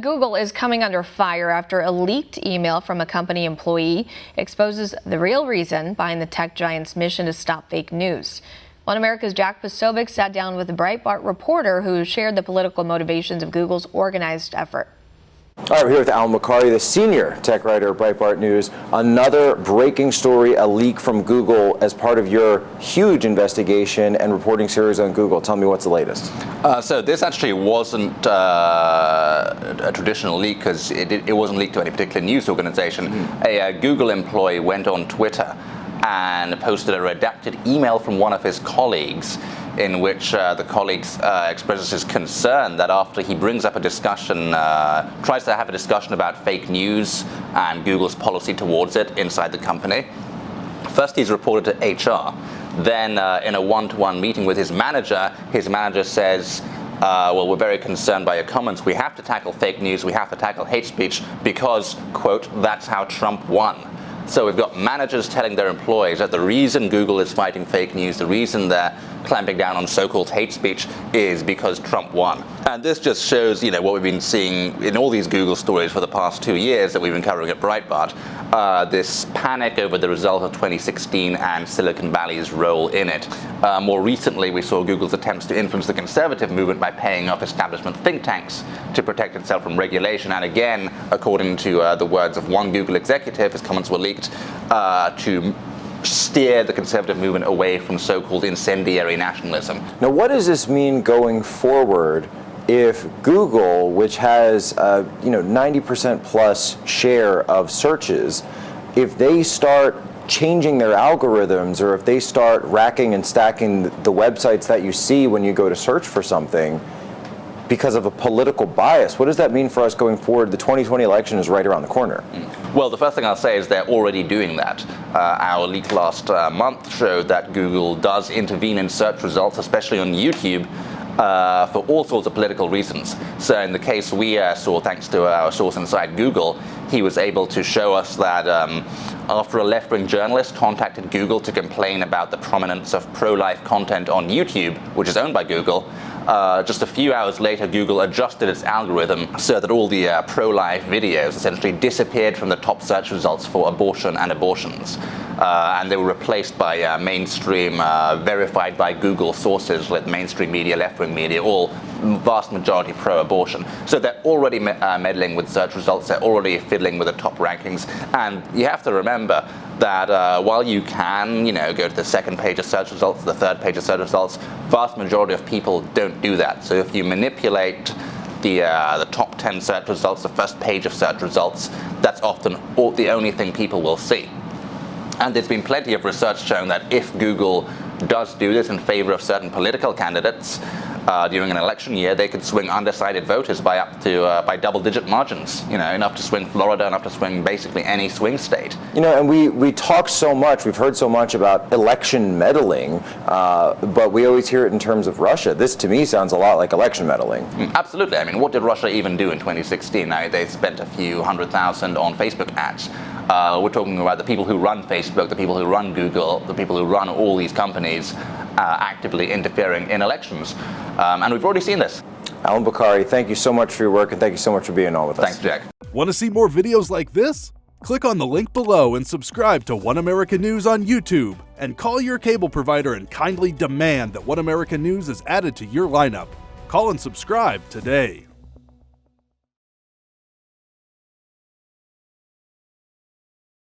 Google is coming under fire after a leaked email from a company employee exposes the real reason behind the tech giant's mission to stop fake news. One America's Jack Posobiec sat down with a Breitbart reporter who shared the political motivations of Google's organized effort. All right, we're here with Alan Bokhari, the senior tech writer at Breitbart News. Another breaking story, a leak from Google as part of your huge investigation and reporting series on Google. Tell me what's the latest. So this actually wasn't a traditional leak because it wasn't leaked to any particular news organization. A Google employee went on Twitter and posted a redacted email from one of his colleagues in which the colleague expresses his concern that after he brings up a discussion, tries to have a discussion about fake news and Google's policy towards it inside the company. First, he's reported to HR. Then, in a one-to-one meeting with his manager says, well, we're very concerned by your comments. We have to tackle fake news. We have to tackle hate speech because, quote, that's how Trump won. So we've got managers telling their employees that the reason Google is fighting fake news, the reason they're clamping down on so-called hate speech is because Trump won. And this just shows, what we've been seeing in all these Google stories for the past 2 years that we've been covering at Breitbart, this panic over the result of 2016 and Silicon Valley's role in it. More recently, we saw Google's attempts to influence the conservative movement by paying off establishment think tanks to protect itself from regulation. And again, according to the words of one Google executive, his comments were leaked, to steer the conservative movement away from so-called incendiary nationalism. Now, what does this mean going forward if Google, which has 90% plus share of searches, if they start changing their algorithms, or if they start racking and stacking the websites that you see when you go to search for something because of a political bias? What does that mean for us going forward? The 2020 election is right around the corner. Well, the first thing I'll say is they're already doing that. Our leak last month showed that Google does intervene in search results, especially on YouTube, for all sorts of political reasons. So in the case we saw, thanks to our source inside Google, he was able to show us that after a left-wing journalist contacted Google to complain about the prominence of pro-life content on YouTube, which is owned by Google, just a few hours later, Google adjusted its algorithm so that all the pro-life videos essentially disappeared from the top search results for abortion and abortions. And they were replaced by mainstream, verified by Google sources with mainstream media, left-wing media, all vast majority pro-abortion. So they're already meddling with search results, they're already fiddling with the top rankings, and you have to remember that while you can, go to the second page of search results, the third page of search results, vast majority of people don't do that. So if you manipulate the top 10 search results, the first page of search results, that's often the only thing people will see. And there's been plenty of research showing that if Google does do this in favor of certain political candidates during an election year, they could swing undecided voters by up to by double-digit margins. Enough to swing Florida, enough to swing basically any swing state. And we talk so much, we've heard so much about election meddling, but we always hear it in terms of Russia. This, to me, sounds a lot like election meddling. Absolutely. I mean, what did Russia even do in 2016? They spent a few $100,000 on Facebook ads. We're talking about the people who run Facebook, the people who run Google, the people who run all these companies actively interfering in elections. And we've already seen this. Alan Bokhari, thank you so much for your work, and thank you so much for being on with us. Thanks, Jack. Want to see more videos like this? Click on the link below and subscribe to One America News on YouTube. And call your cable provider and kindly demand that One America News is added to your lineup. Call and subscribe today.